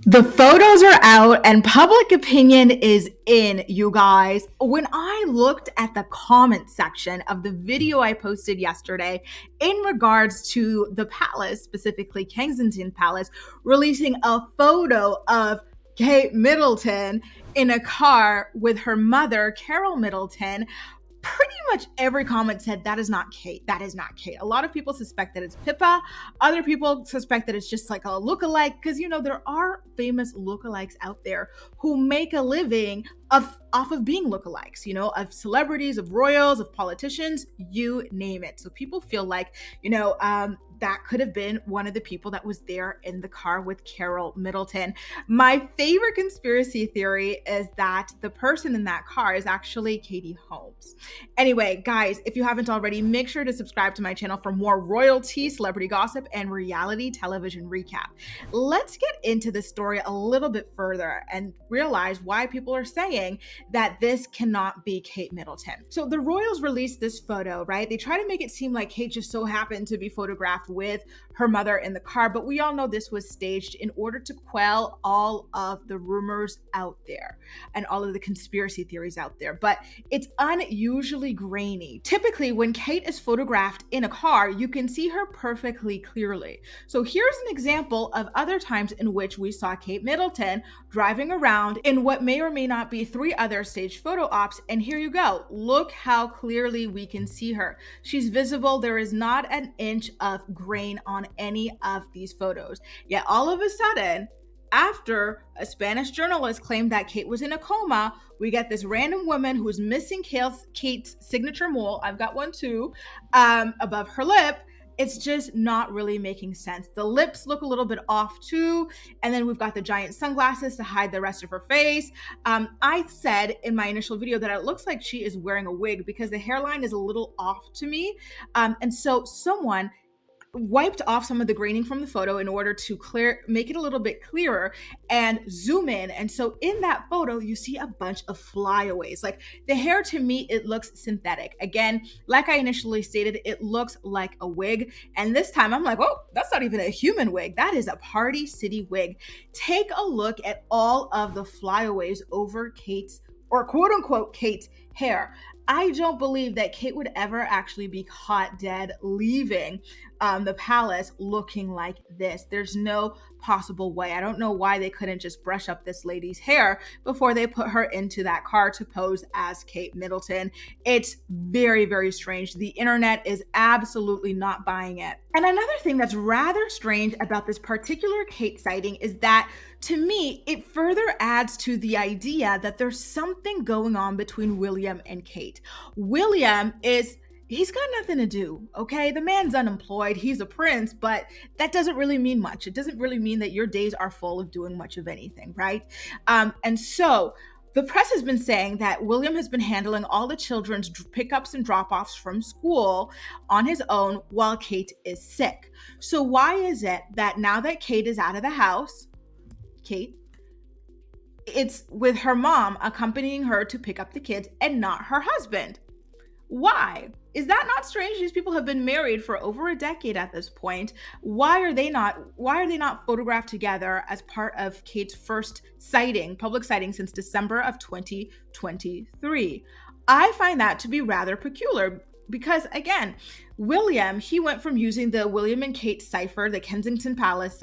The photos are out and public opinion is in, you guys. When I looked at the comment section of the video I posted yesterday in regards to the palace, specifically Kensington Palace, releasing a photo of Kate Middleton in a car with her mother, Carole Middleton, pretty much every comment said that is not Kate. That is not Kate. A lot of people suspect that it's Pippa. Other people suspect that it's just like a lookalike because there are famous lookalikes out there who make a living off of being lookalikes, of celebrities, of royals, of politicians, you name it. So people feel like, that could have been one of the people that was there in the car with Carole Middleton. My favorite conspiracy theory is that the person in that car is actually Katie Holmes. Anyway, guys, if you haven't already, make sure to subscribe to my channel for more royalty, celebrity gossip, and reality television recap. Let's get into the story a little bit further and realize why people are saying that this cannot be Kate Middleton. So the royals released this photo, right? They try to make it seem like Kate just so happened to be photographed with her mother in the car, but we all know this was staged in order to quell all of the rumors out there and all of the conspiracy theories out there. But it's unusually grainy. Typically, when Kate is photographed in a car, you can see her perfectly clearly. So here's an example of other times in which we saw Kate Middleton driving around in what may or may not be 3 other staged photo ops. And here you go. Look how clearly we can see her. She's visible. There is not an inch of grain on any of these photos. Yet all of a sudden, after a Spanish journalist claimed that Kate was in a coma, we get this random woman who's missing Kate's signature mole. I've got one too, above her lip. It's just not really making sense. The lips look a little bit off too. And then we've got the giant sunglasses to hide the rest of her face. I said in my initial video that it looks like she is wearing a wig because the hairline is a little off to me. And so someone wiped off some of the graining from the photo in order to make it a little bit clearer and zoom in. And so in that photo, you see a bunch of flyaways. Like the hair, to me, it looks synthetic. Again, like I initially stated, it looks like a wig. And this time I'm like, oh, that's not even a human wig. That is a Party City wig. Take a look at all of the flyaways over Kate's, or quote unquote, Kate's hair. I don't believe that Kate would ever actually be caught dead leaving the palace looking like this. There's no possible way. I don't know why they couldn't just brush up this lady's hair before they put her into that car to pose as Kate Middleton. It's very, very strange. The internet is absolutely not buying it. And another thing that's rather strange about this particular Kate sighting is that, to me, it further adds to the idea that there's something going on between William and Kate. William he's got nothing to do, okay? The man's unemployed, he's a prince, but that doesn't really mean much. It doesn't really mean that your days are full of doing much of anything, right? And so the press has been saying that William has been handling all the children's pickups and drop-offs from school on his own while Kate is sick. So why is it that now that Kate is out of the house, it's with her mom accompanying her to pick up the kids and not her husband? Why? Is that not strange? These people have been married for over a decade at this point. Why are they not photographed together as part of Kate's first public sighting since December of 2023? I find that to be rather peculiar because, again, William, he went from using the William and Kate cipher, the Kensington Palace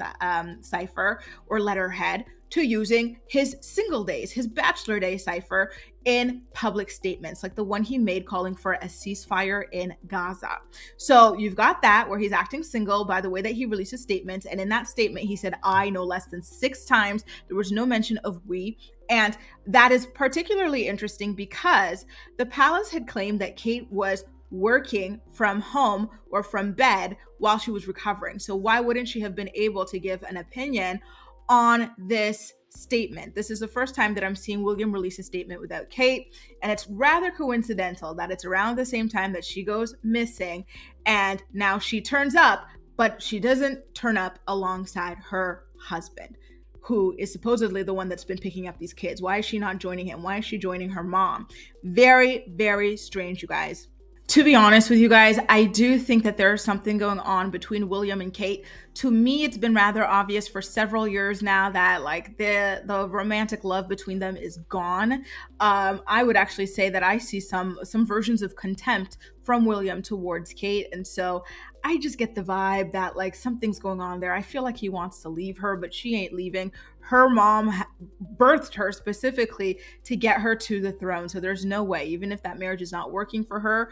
cipher or letterhead, to using his single days, his bachelor day cipher in public statements, like the one he made calling for a ceasefire in Gaza. So you've got that where he's acting single by the way that he releases statements. And in that statement, he said, I, no less than 6 times. There was no mention of we. And that is particularly interesting because the palace had claimed that Kate was working from home or from bed while she was recovering. So why wouldn't she have been able to give an opinion on this statement? This is the first time that I'm seeing William release a statement without Kate, and it's rather coincidental that it's around the same time that she goes missing, and now she turns up, but she doesn't turn up alongside her husband, who is supposedly the one that's been picking up these kids. Why is she not joining him? Why is she joining her mom? Very, very strange, you guys. To be honest with you guys, I do think that there's something going on between William and Kate To me, it's been rather obvious for several years now that like the romantic love between them is gone. I would actually say that I see some versions of contempt from William towards Kate, and so I just get the vibe that like something's going on there. I feel like he wants to leave her, but she ain't leaving. Her mom birthed her specifically to get her to the throne, so there's no way, even if that marriage is not working for her,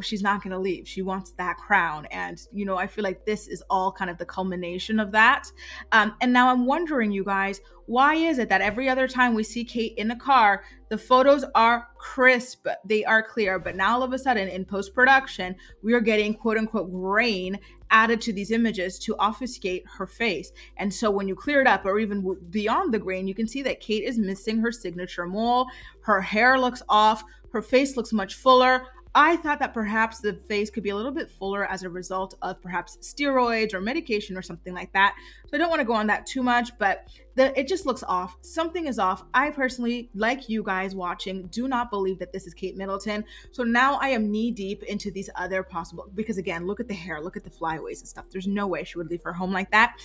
she's not going to leave. She wants that crown. And, you know, I feel like this is all kind of the culmination of that. And now I'm wondering, you guys, why is it that every other time we see Kate in a car, the photos are crisp, they are clear, but now all of a sudden in post-production, we are getting quote unquote grain added to these images to obfuscate her face. And so when you clear it up, or even beyond the grain, you can see that Kate is missing her signature mole. Her hair looks off. Her face looks much fuller. I thought that perhaps the face could be a little bit fuller as a result of perhaps steroids or medication or something like that. So I don't want to go on that too much, but it just looks off. Something is off. I personally, like you guys watching, do not believe that this is Kate Middleton. So now I am knee deep into these other possible, because again, look at the hair, look at the flyaways and stuff. There's no way she would leave her home like that.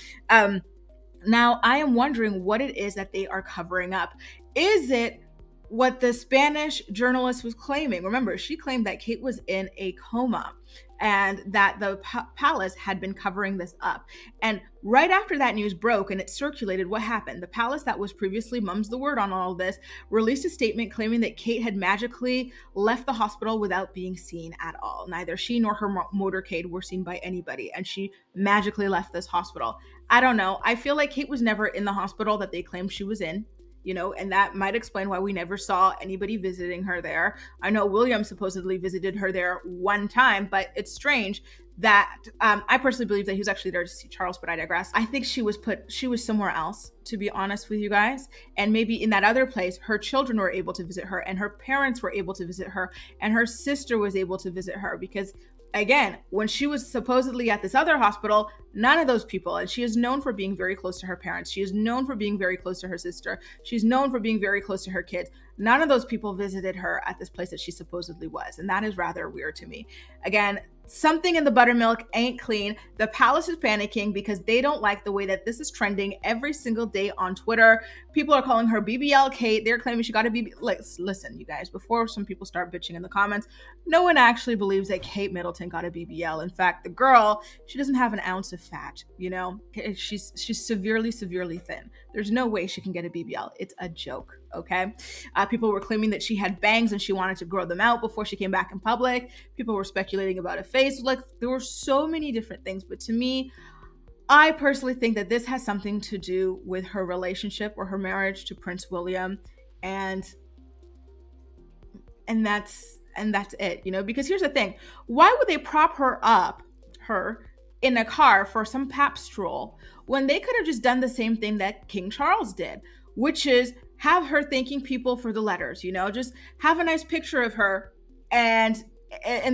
Now I am wondering what it is that they are covering up. Is it what the Spanish journalist was claiming? Remember, she claimed that Kate was in a coma and that the palace had been covering this up. And right after that news broke and it circulated, what happened? The palace that was previously mum's the word on all of this released a statement claiming that Kate had magically left the hospital without being seen at all. Neither she nor her motorcade were seen by anybody, and she magically left this hospital. I don't know. I feel like Kate was never in the hospital that they claimed she was in. You know, and that might explain why we never saw anybody visiting her there. I know William supposedly visited her there one time, but it's strange that I personally believe that he was actually there to see Charles, but I digress. I think she was somewhere else, to be honest with you guys. And maybe in that other place, her children were able to visit her, and her parents were able to visit her, and her sister was able to visit her, because again, when she was supposedly at this other hospital, none of those people, and she is known for being very close to her parents. She is known for being very close to her sister. She's known for being very close to her kids. None of those people visited her at this place that she supposedly was. And that is rather weird to me. Again, something in the buttermilk ain't clean. The palace is panicking because they don't like the way that this is trending every single day on Twitter. People are calling her BBL Kate. They're claiming she got a BBL. Like, listen, you guys, before some people start bitching in the comments, no one actually believes that Kate Middleton got a BBL. In fact, the girl, she doesn't have an ounce of fat, you know? She's severely thin. There's no way she can get a BBL. It's a joke, okay? People were claiming that she had bangs and she wanted to grow them out before she came back in public. People were speculating about a face. Like, there were so many different things. But to me, I personally think that this has something to do with her relationship or her marriage to Prince William. And that's it, you know? Because here's the thing. Why would they prop her in a car for some pap stroll when they could have just done the same thing that King Charles did, which is have her thanking people for the letters, you know, just have a nice picture of her and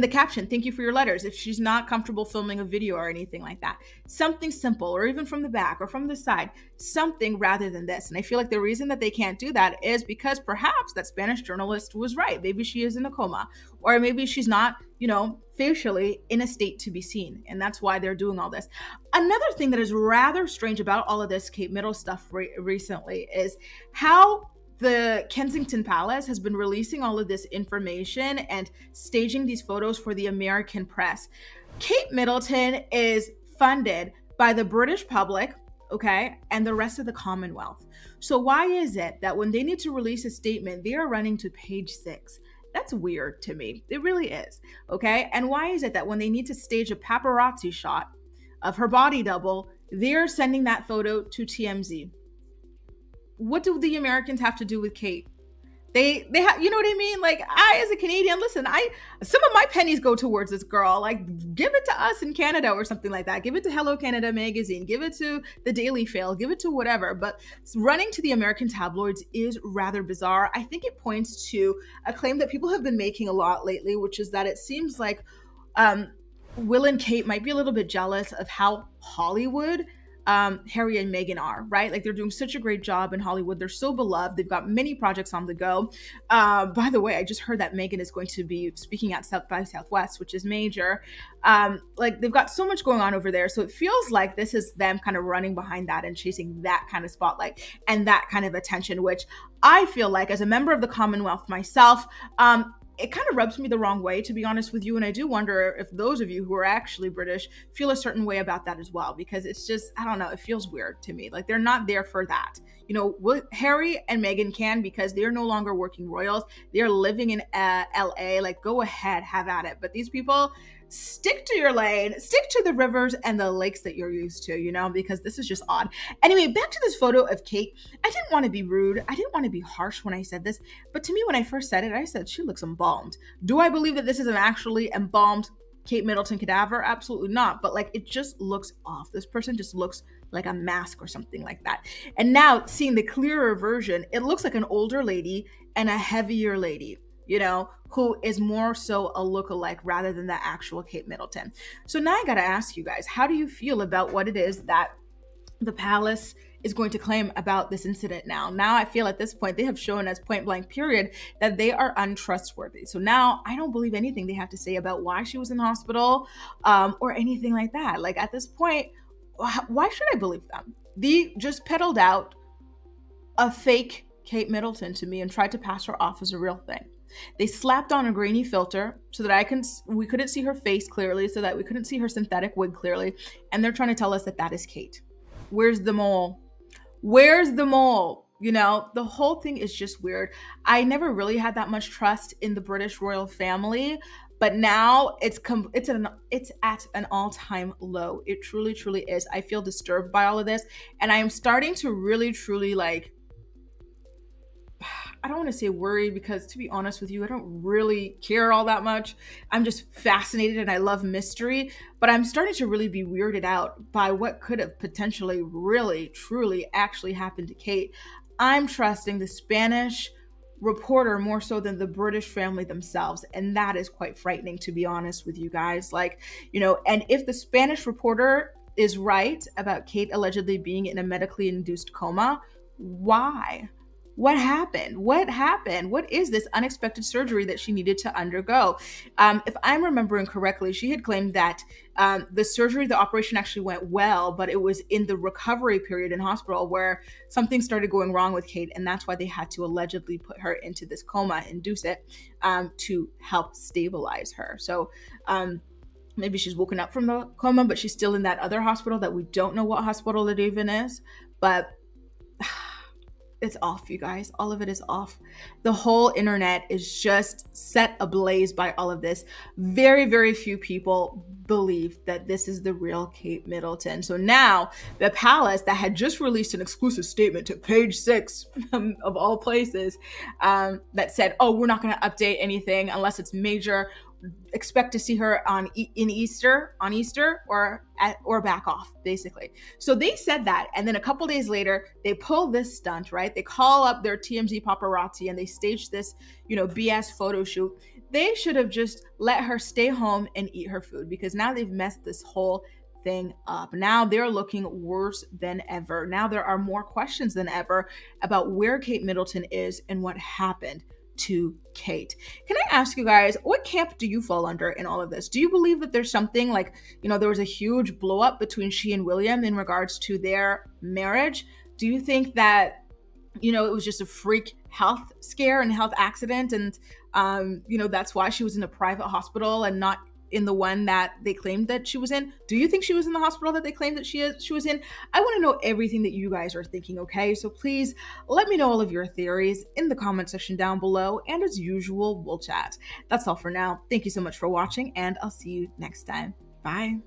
the caption, thank you for your letters, if she's not comfortable filming a video or anything like that. Something simple, or even from the back or from the side, something rather than this. And I feel like the reason that they can't do that is because perhaps that Spanish journalist was right. Maybe she is in a coma, or maybe she's not, you know, facially in a state to be seen. And that's why they're doing all this. Another thing that is rather strange about all of this Kate Middleton stuff recently is how the Kensington Palace has been releasing all of this information and staging these photos for the American press. Kate Middleton is funded by the British public, okay, and the rest of the Commonwealth. So why is it that when they need to release a statement, they are running to page 6? That's weird to me. It really is, okay? And why is it that when they need to stage a paparazzi shot of her body double, they're sending that photo to TMZ? What do the Americans have to do with Kate? They have, you know what I mean? Like, I, as a Canadian, listen, some of my pennies go towards this girl. Like, give it to us in Canada or something like that. Give it to Hello Canada magazine. Give it to the Daily Fail. Give it to whatever. But running to the American tabloids is rather bizarre. I think it points to a claim that people have been making a lot lately, which is that it seems like Will and Kate might be a little bit jealous of how Hollywood Harry and Meghan are, right? Like they're doing such a great job in Hollywood. They're so beloved. They've got many projects on the go. By the way, I just heard that Meghan is going to be speaking at South by Southwest, which is major. Like they've got so much going on over there. So it feels like this is them kind of running behind that and chasing that kind of spotlight and that kind of attention, which I feel like as a member of the Commonwealth myself, it kind of rubs me the wrong way, to be honest with you. And I do wonder if those of you who are actually British feel a certain way about that as well, because it's just, I don't know, it feels weird to me. Like they're not there for that. Harry and Meghan can because they're no longer working royals. They're living in LA. Like go ahead, have at it. But these people, stick to your lane, stick to the rivers and the lakes that you're used to, because this is just odd. Anyway, back to this photo of Kate. I didn't want to be rude. I didn't want to be harsh when I said this, but to me, when I first said it, I said she looks embalmed. Do I believe that this is an actually embalmed Kate Middleton cadaver? Absolutely not. But like, it just looks off. This person just looks like a mask or something like that. And now seeing the clearer version, it looks like an older lady and a heavier lady, who is more so a lookalike rather than the actual Kate Middleton. So now I got to ask you guys, how do you feel about what it is that the palace is going to claim about this incident now? Now I feel at this point, they have shown us point blank period that they are untrustworthy. So now I don't believe anything they have to say about why she was in hospital or anything like that. Like at this point, why should I believe them? They just peddled out a fake Kate Middleton to me and tried to pass her off as a real thing. They slapped on a grainy filter so that we couldn't see her face clearly, so that we couldn't see her synthetic wig clearly. And they're trying to tell us that that is Kate. Where's the mole? Where's the mole? The whole thing is just weird. I never really had that much trust in the British royal family, but now it's at an all-time low. It truly, truly is. I feel disturbed by all of this, and I am starting to really, truly I don't want to say worried, because to be honest with you, I don't really care all that much. I'm just fascinated and I love mystery, but I'm starting to really be weirded out by what could have potentially really, truly actually happened to Kate. I'm trusting the Spanish reporter more so than the British family themselves. And that is quite frightening, to be honest with you guys. And if the Spanish reporter is right about Kate allegedly being in a medically induced coma, why? What happened? What happened? What is this unexpected surgery that she needed to undergo? If I'm remembering correctly, she had claimed that the operation actually went well, but it was in the recovery period in hospital where something started going wrong with Kate, and that's why they had to allegedly put her into this coma, induce it, to help stabilize her. So maybe she's woken up from the coma, but she's still in that other hospital that we don't know what hospital it even is. But it's off, you guys. All of it is off. The whole internet is just set ablaze by all of this. Very, very few people believe that this is the real Kate Middleton. So now the palace that had just released an exclusive statement to Page 6 of all places that said, oh, we're not going to update anything unless it's major. Expect to see her on Easter or back off, basically. So they said that, and then a couple days later they pull this stunt, right? They call up their TMZ paparazzi and they stage this BS photo shoot. They should have just let her stay home and eat her food, because now they've messed this whole thing up. Now they're looking worse than ever. Now there are more questions than ever about where Kate Middleton is and what happened to Kate. Can I ask you guys, what camp do you fall under in all of this? Do you believe that there's something like, there was a huge blow up between she and William in regards to their marriage? Do you think that, it was just a freak health scare and health accident, and, that's why she was in a private hospital and not in the one that they claimed that she was in? Do you think she was in the hospital that they claimed that she was in? I want to know everything that you guys are thinking, okay? So please let me know all of your theories in the comment section down below, and as usual, we'll chat. That's all for now. Thank you so much for watching, and I'll see you next time. Bye.